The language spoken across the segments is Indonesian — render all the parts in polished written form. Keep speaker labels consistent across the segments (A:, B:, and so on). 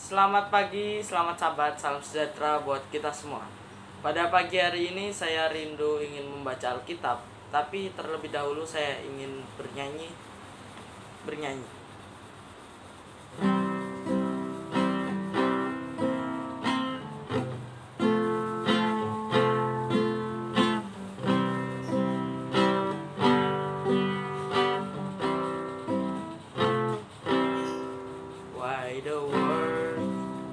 A: Selamat pagi, selamat sahabat, salam sejahtera buat kita semua. Pada pagi hari ini saya rindu ingin membaca Alkitab, tapi terlebih dahulu saya ingin bernyanyi. Why the world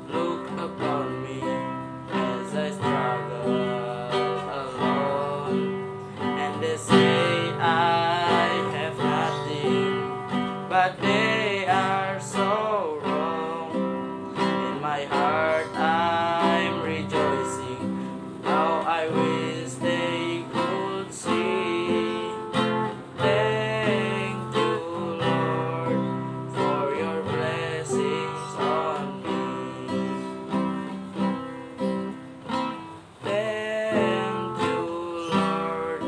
A: look upon me as I struggle alone, and they say I have nothing, but they are so wrong. In my heart I'm rejoicing, how I wish they could see. Thank you, Lord, for your blessings on me. Thank you, Lord,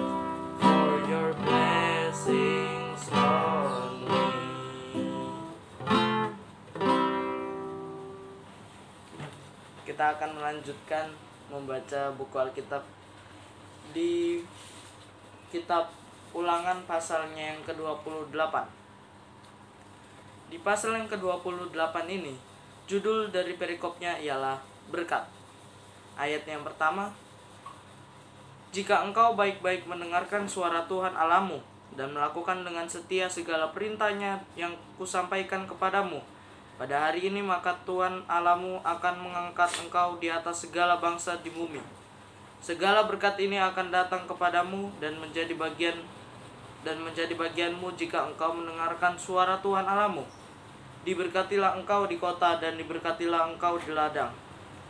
A: for your blessings on me. Kita akan melanjutkan membaca buku Alkitab di kitab Ulangan pasalnya yang ke-28. Di pasal yang ke-28 ini, judul dari perikopnya ialah berkat. Ayat yang pertama, jika engkau baik-baik mendengarkan suara Tuhan Allahmu dan melakukan dengan setia segala perintahnya yang kusampaikan kepadamu pada hari ini, maka Tuhan Allahmu akan mengangkat engkau di atas segala bangsa di bumi. Segala berkat ini akan datang kepadamu dan menjadi bagianmu jika engkau mendengarkan suara Tuhan Allahmu. Diberkatilah engkau di kota dan diberkatilah engkau di ladang.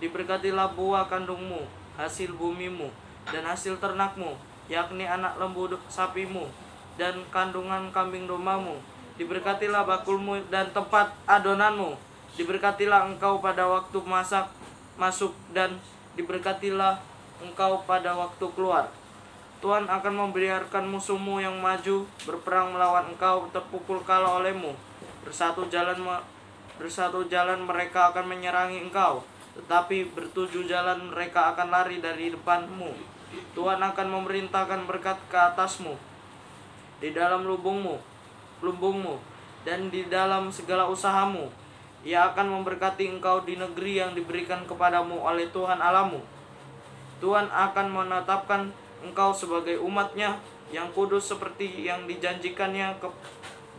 A: Diberkatilah buah kandungmu, hasil bumimu, dan hasil ternakmu, yakni anak lembu sapimu, dan kandungan kambing dombamu. Diberkatilah bakulmu dan tempat adonanmu. Diberkatilah engkau pada waktu masuk dan diberkatilah engkau pada waktu keluar. Tuhan akan membiarkan musuhmu yang maju berperang melawan engkau terpukul kalah olehmu. Bersatu jalan mereka akan menyerangi engkau, tetapi bertujuh jalan mereka akan lari dari depanmu. Tuhan akan memerintahkan berkat ke atasmu, di dalam lumbungmu, dan di dalam segala usahamu. Ia akan memberkati engkau di negeri yang diberikan kepadamu oleh Tuhan Allahmu. Tuhan akan menetapkan engkau sebagai umat-Nya yang kudus seperti yang dijanjikannya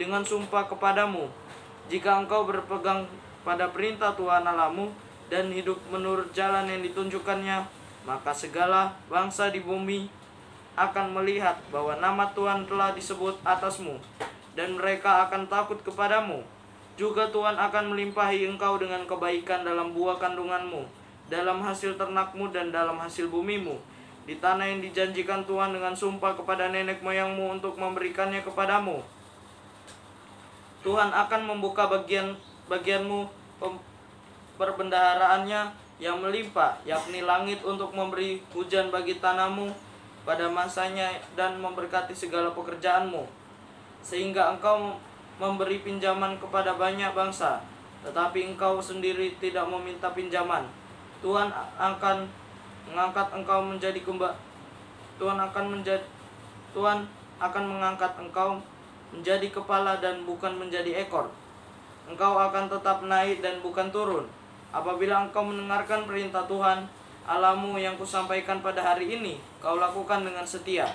A: dengan sumpah kepadamu. Jika engkau berpegang pada perintah Tuhan Allahmu dan hidup menurut jalan yang ditunjukkannya, maka segala bangsa di bumi akan melihat bahwa nama Tuhan telah disebut atasmu, dan mereka akan takut kepadamu. Juga Tuhan akan melimpahi engkau dengan kebaikan dalam buah kandunganmu, dalam hasil ternakmu, dan dalam hasil bumimu, di tanah yang dijanjikan Tuhan dengan sumpah kepada nenek moyangmu untuk memberikannya kepadamu. Tuhan akan membuka bagianmu perbendaharaannya yang melimpah, yakni langit, untuk memberi hujan bagi tanahmu pada masanya dan memberkati segala pekerjaanmu, sehingga engkau memberi pinjaman kepada banyak bangsa, tetapi engkau sendiri tidak meminta pinjaman. Tuhan akan mengangkat engkau menjadi kepala dan bukan menjadi ekor. Engkau akan tetap naik dan bukan turun, apabila engkau mendengarkan perintah Tuhan Allahmu yang kusampaikan pada hari ini, kau lakukan dengan setia.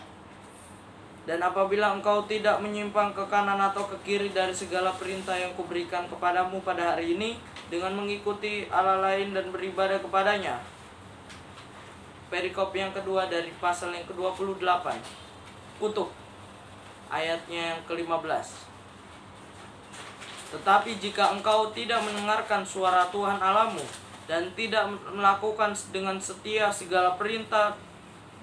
A: Dan apabila engkau tidak menyimpang ke kanan atau ke kiri dari segala perintah yang kuberikan kepadamu pada hari ini, dengan mengikuti Allah lain dan beribadah kepadanya. Perikop yang kedua dari pasal yang ke-28, kutuk, ayatnya yang ke-15. Tetapi jika engkau tidak mendengarkan suara Tuhan Allahmu dan tidak melakukan dengan setia segala perintah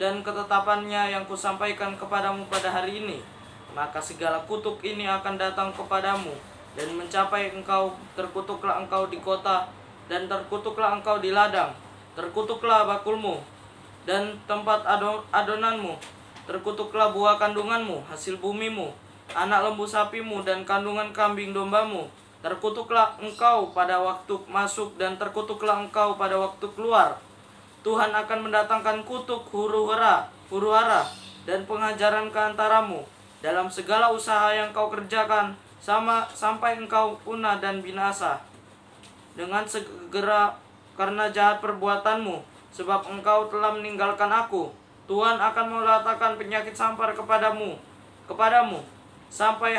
A: dan ketetapannya yang kusampaikan kepadamu pada hari ini, maka segala kutuk ini akan datang kepadamu dan mencapai engkau. Terkutuklah engkau di kota dan terkutuklah engkau di ladang. Terkutuklah bakulmu dan tempat adonanmu. Terkutuklah buah kandunganmu, hasil bumimu, anak lembu sapimu, dan kandungan kambing dombamu. Terkutuklah engkau pada waktu masuk dan terkutuklah engkau pada waktu keluar. Tuhan akan mendatangkan kutuk huru-hara dan pengajaran ke antaramu dalam segala usaha yang kau kerjakan sampai engkau punah dan binasa. Dengan segera karena jahat perbuatanmu, sebab engkau telah meninggalkan aku, Tuhan akan meletakkan penyakit sampar kepadamu sampai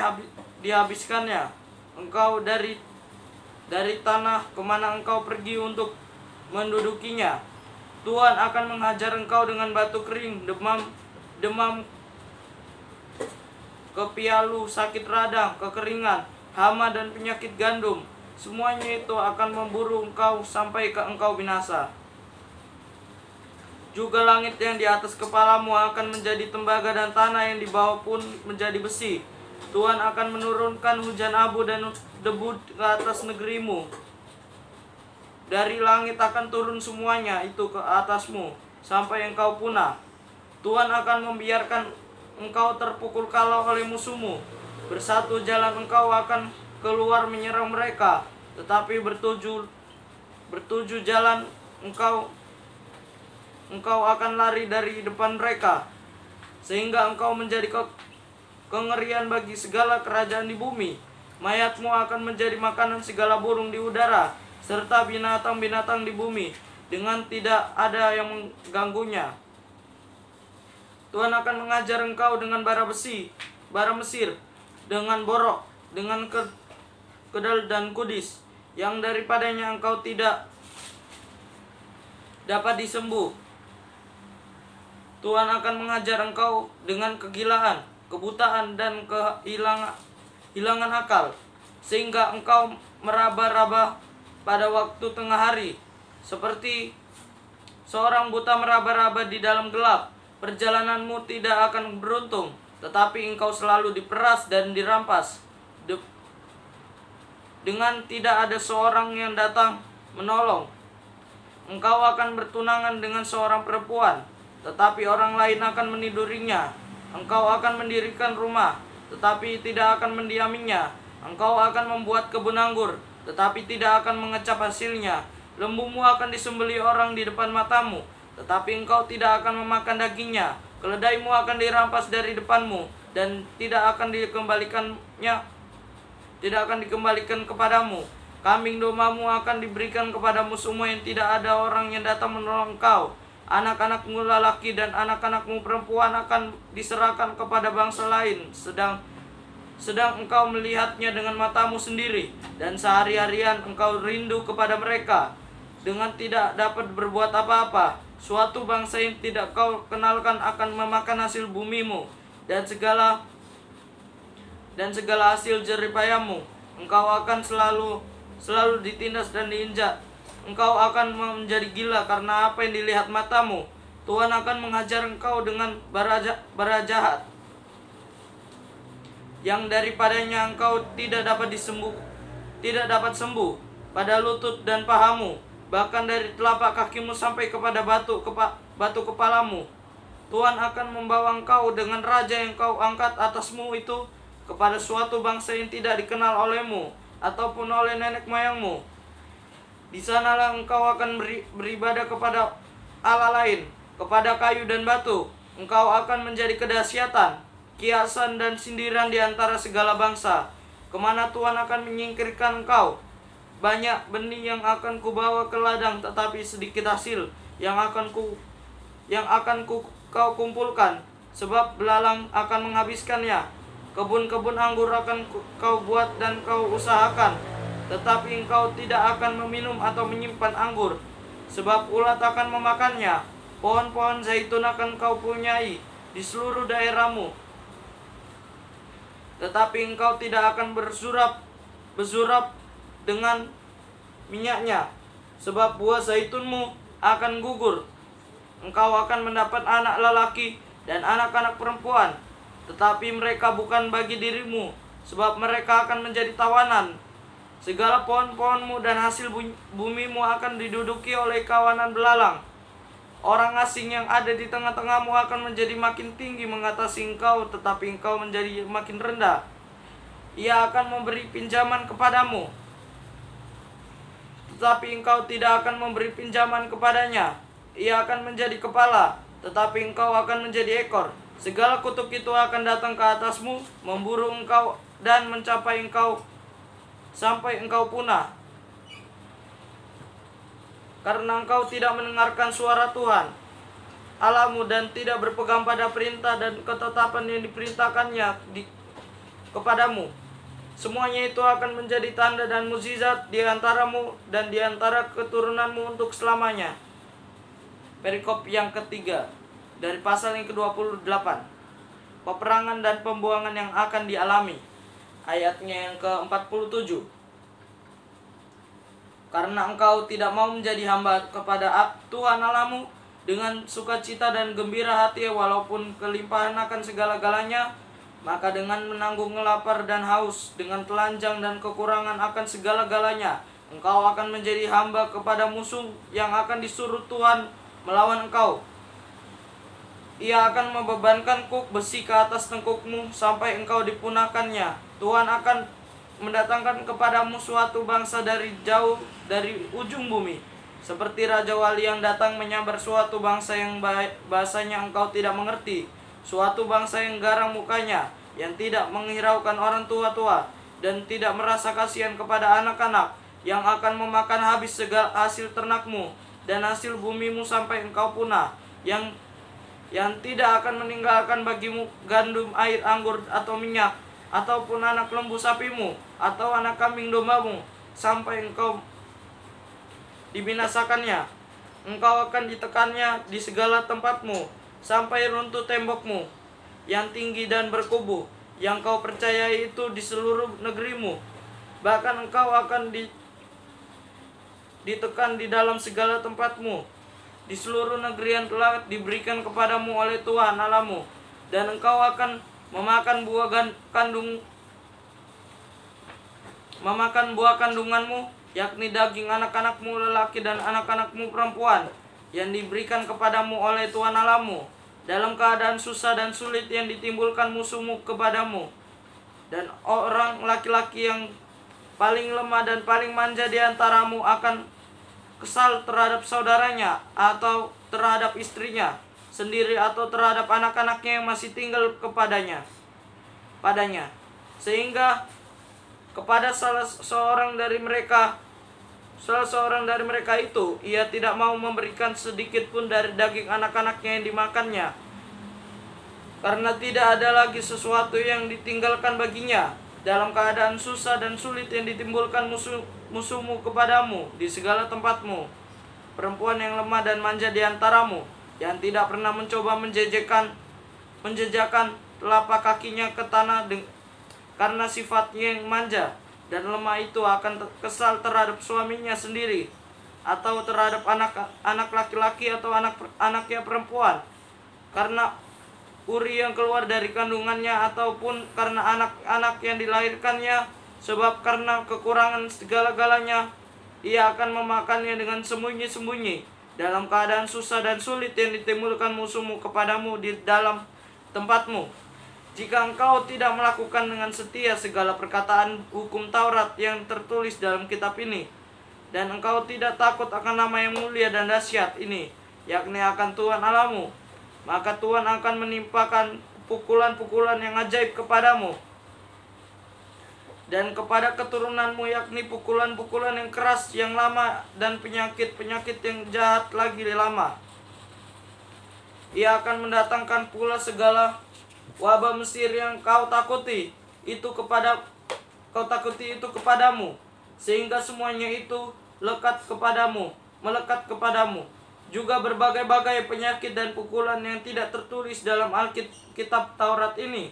A: dihabiskannya engkau dari tanah kemana engkau pergi untuk mendudukinya. Tuhan akan menghajar engkau dengan batu kering, demam, kepialu, sakit radang, kekeringan, hama dan penyakit gandum. Semuanya itu akan memburu engkau sampai ke engkau binasa. Juga langit yang di atas kepalamu akan menjadi tembaga dan tanah yang di bawah pun menjadi besi. Tuhan akan menurunkan hujan abu dan debu ke atas negerimu. Dari langit akan turun semuanya itu ke atasmu sampai engkau punah. Tuhan akan membiarkan engkau terpukul kalah oleh musuhmu. Bersatu jalan engkau akan keluar menyerang mereka, tetapi bertujuh jalan engkau akan lari dari depan mereka, sehingga engkau menjadi kengerian bagi segala kerajaan di bumi. Mayatmu akan menjadi makanan segala burung di udara, serta binatang-binatang di bumi, dengan tidak ada yang mengganggunya. Tuhan akan mengajar engkau dengan bara Mesir, dengan borok, dengan kedal dan kudis, yang daripadanya engkau tidak dapat disembuh. Tuhan akan mengajar engkau dengan kegilaan, kebutaan, dan kehilangan akal, sehingga engkau meraba-raba pada waktu tengah hari, seperti seorang buta meraba-raba di dalam gelap. Perjalananmu tidak akan beruntung, tetapi engkau selalu diperas dan dirampas. Dengan tidak ada seorang yang datang menolong. Engkau akan bertunangan dengan seorang perempuan, tetapi orang lain akan menidurinya. Engkau akan mendirikan rumah, tetapi tidak akan mendiaminya. Engkau akan membuat kebun anggur, tetapi tidak akan mengecap hasilnya. Lembumu akan disembelih orang di depan matamu, tetapi engkau tidak akan memakan dagingnya. Keledaimu akan dirampas dari depanmu, dan tidak akan dikembalikan kepadamu. Kambing dombamu akan diberikan kepadamu semua yang tidak ada orang yang datang menolong engkau. Anak-anakmu lelaki dan anak-anakmu perempuan akan diserahkan kepada bangsa lain, sedang engkau melihatnya dengan matamu sendiri, dan sehari-harian engkau rindu kepada mereka, dengan tidak dapat berbuat apa-apa. Suatu bangsa yang tidak kau kenalkan akan memakan hasil bumimu, dan segala hasil jeripayamu. Engkau akan selalu ditindas dan diinjak. Engkau akan menjadi gila karena apa yang dilihat matamu. Tuhan akan menghajar engkau dengan bara jahat, yang daripadanya engkau tidak dapat sembuh pada lutut dan pahamu, bahkan dari telapak kakimu sampai kepada batu kepalamu. Tuhan akan membawa engkau dengan raja yang kau angkat atasmu itu kepada suatu bangsa yang tidak dikenal olehmu ataupun oleh nenek moyangmu. Di sanalah engkau akan beribadah kepada Allah lain, kepada kayu dan batu. Engkau akan menjadi kedahsyatan, kiasan dan sindiran di antara segala bangsa. Kemana Tuhan akan menyingkirkan engkau? Banyak benih yang akan kubawa ke ladang, tetapi sedikit hasil yang akan kau kumpulkan, sebab belalang akan menghabiskannya. Kebun-kebun anggur akan kau buat dan kau usahakan, tetapi engkau tidak akan meminum atau menyimpan anggur, sebab ulat akan memakannya. Pohon-pohon zaitun akan kau punyai di seluruh daerahmu, tetapi engkau tidak akan bersurap dengan minyaknya, sebab buah zaitunmu akan gugur. Engkau akan mendapat anak lelaki dan anak-anak perempuan, tetapi mereka bukan bagi dirimu, sebab mereka akan menjadi tawanan. Segala pohon-pohonmu dan hasil bumimu akan diduduki oleh kawanan belalang. Orang asing yang ada di tengah-tengahmu akan menjadi makin tinggi mengatasi engkau, tetapi engkau menjadi makin rendah. Ia akan memberi pinjaman kepadamu, tetapi engkau tidak akan memberi pinjaman kepadanya. Ia akan menjadi kepala, tetapi engkau akan menjadi ekor. Segala kutuk itu akan datang ke atasmu, memburu engkau dan mencapai engkau sampai engkau punah. Karena engkau tidak mendengarkan suara Tuhan Allahmu dan tidak berpegang pada perintah dan ketetapan yang diperintahkannya kepadamu. Semuanya itu akan menjadi tanda dan mukjizat di antaramu dan di antara keturunanmu untuk selamanya. Perikop yang ketiga dari pasal yang ke-28. Peperangan dan pembuangan yang akan dialami. Ayatnya yang ke-47. Karena engkau tidak mau menjadi hamba kepada Tuhan Allahmu dengan sukacita dan gembira hati walaupun kelimpahan akan segala-galanya, maka dengan menanggung lapar dan haus, dengan telanjang dan kekurangan akan segala-galanya, engkau akan menjadi hamba kepada musuh yang akan disuruh Tuhan melawan engkau. Ia akan membebankan kuk besi ke atas tengkukmu sampai engkau dipunahkannya. Tuhan akan mendatangkan kepadamu suatu bangsa dari jauh, dari ujung bumi, seperti Raja Wali yang datang menyambar suatu bangsa yang bahasanya engkau tidak mengerti, suatu bangsa yang garang mukanya, yang tidak menghiraukan orang tua-tua, dan tidak merasa kasihan kepada anak-anak, yang akan memakan habis segala hasil ternakmu, dan hasil bumimu sampai engkau punah, yang tidak akan meninggalkan bagimu gandum, air anggur, atau minyak, ataupun anak lembu sapimu, atau anak kambing dombamu, sampai engkau dibinasakannya. Engkau akan ditekannya di segala tempatmu, sampai runtuh tembokmu yang tinggi dan berkubu, yang kau percayai itu di seluruh negerimu. Bahkan engkau akan ditekan di dalam segala tempatmu, di seluruh negeri yang telah diberikan kepadamu oleh Tuhan Allahmu. Dan engkau akan memakan buah kandunganmu, yakni daging anak-anakmu lelaki dan anak-anakmu perempuan, yang diberikan kepadamu oleh Tuhan Allahmu, dalam keadaan susah dan sulit yang ditimbulkan musuhmu kepadamu. Dan orang laki-laki yang paling lemah dan paling manja di antaramu akan kesal terhadap saudaranya, atau terhadap istrinya sendiri, atau terhadap anak-anaknya yang masih tinggal padanya, sehingga kepada salah seorang dari mereka itu ia tidak mau memberikan sedikit pun dari daging anak-anaknya yang dimakannya, karena tidak ada lagi sesuatu yang ditinggalkan baginya dalam keadaan susah dan sulit yang ditimbulkan musuhmu kepadamu di segala tempatmu. Perempuan yang lemah dan manja di antaramu, yang tidak pernah mencoba menjejakkan telapak kakinya ke tanah karena sifatnya yang manja dan lemah itu akan kesal terhadap suaminya sendiri, atau terhadap anak laki-laki atau anaknya perempuan, karena uri yang keluar dari kandungannya, ataupun karena anak-anak yang dilahirkannya, sebab karena kekurangan segala-galanya ia akan memakannya dengan sembunyi-sembunyi dalam keadaan susah dan sulit yang ditimbulkan musuhmu kepadamu di dalam tempatmu. Jika engkau tidak melakukan dengan setia segala perkataan hukum Taurat yang tertulis dalam kitab ini, dan engkau tidak takut akan nama yang mulia dan dahsyat ini, yakni akan Tuhan Allahmu, maka Tuhan akan menimpakan pukulan-pukulan yang ajaib kepadamu dan kepada keturunanmu, yakni pukulan-pukulan yang keras, yang lama, dan penyakit-penyakit yang jahat lagi lama. Ia akan mendatangkan pula segala wabah Mesir yang kau takuti itu kepadamu, sehingga semuanya itu melekat kepadamu. Juga berbagai-bagai penyakit dan pukulan yang tidak tertulis dalam Alkitab Taurat ini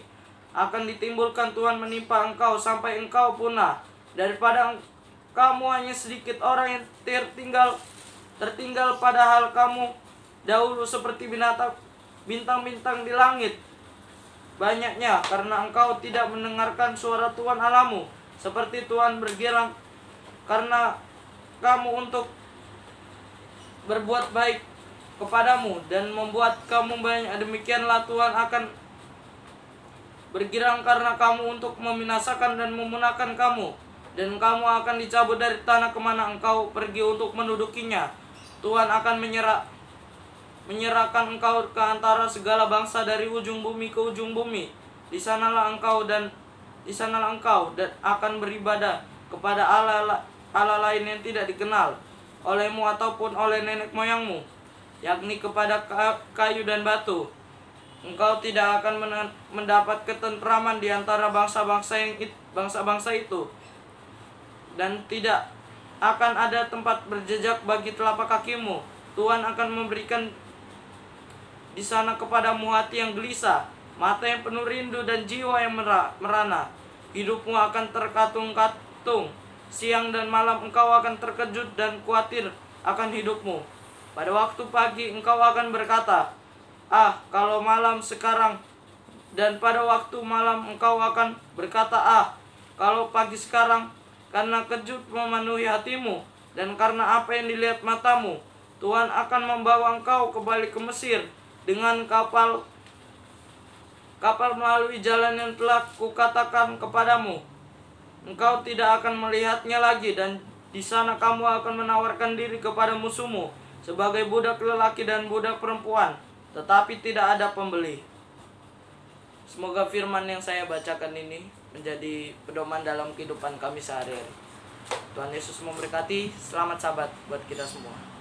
A: akan ditimbulkan Tuhan menimpa engkau sampai engkau punah. Daripada kamu hanya sedikit orang yang tertinggal, padahal kamu dahulu seperti bintang-bintang di langit banyaknya, karena engkau tidak mendengarkan suara Tuhan Allahmu, seperti Tuhan bergirang karena kamu untuk berbuat baik kepadamu dan membuat kamu banyak. Demikianlah Tuhan akan bergirang karena kamu untuk membinasakan dan memunahkan kamu. dan kamu akan dicabut dari tanah kemana engkau pergi untuk mendudukinya. Tuhan akan menyerahkan engkau ke antara segala bangsa dari ujung bumi ke ujung bumi. Di sanalah engkau dan akan beribadah kepada Allah lain yang tidak dikenal olehmu ataupun oleh nenek moyangmu, yakni kepada kayu dan batu. Engkau tidak akan mendapat ketentraman di antara bangsa-bangsa itu, dan tidak akan ada tempat berjejak bagi telapak kakimu. Tuhan akan memberikan di sana kepadamu hati yang gelisah, mata yang penuh rindu, dan jiwa yang merana. Hidupmu akan terkatung-katung. Siang dan malam engkau akan terkejut dan khawatir akan hidupmu. Pada waktu pagi engkau akan berkata, "Ah, kalau malam sekarang." Dan pada waktu malam engkau akan berkata, "Ah, kalau pagi sekarang." Karena kejut memenuhi hatimu, dan karena apa yang dilihat matamu, Tuhan akan membawa engkau kembali ke Mesir dengan kapal melalui jalan yang telah kukatakan kepadamu. Engkau tidak akan melihatnya lagi, dan di sana kamu akan menawarkan diri kepada musuhmu sebagai budak lelaki dan budak perempuan, tetapi tidak ada pembeli. Semoga firman yang saya bacakan ini menjadi pedoman dalam kehidupan kami sehari-hari. Tuhan Yesus memberkati. Selamat Sabat buat kita semua.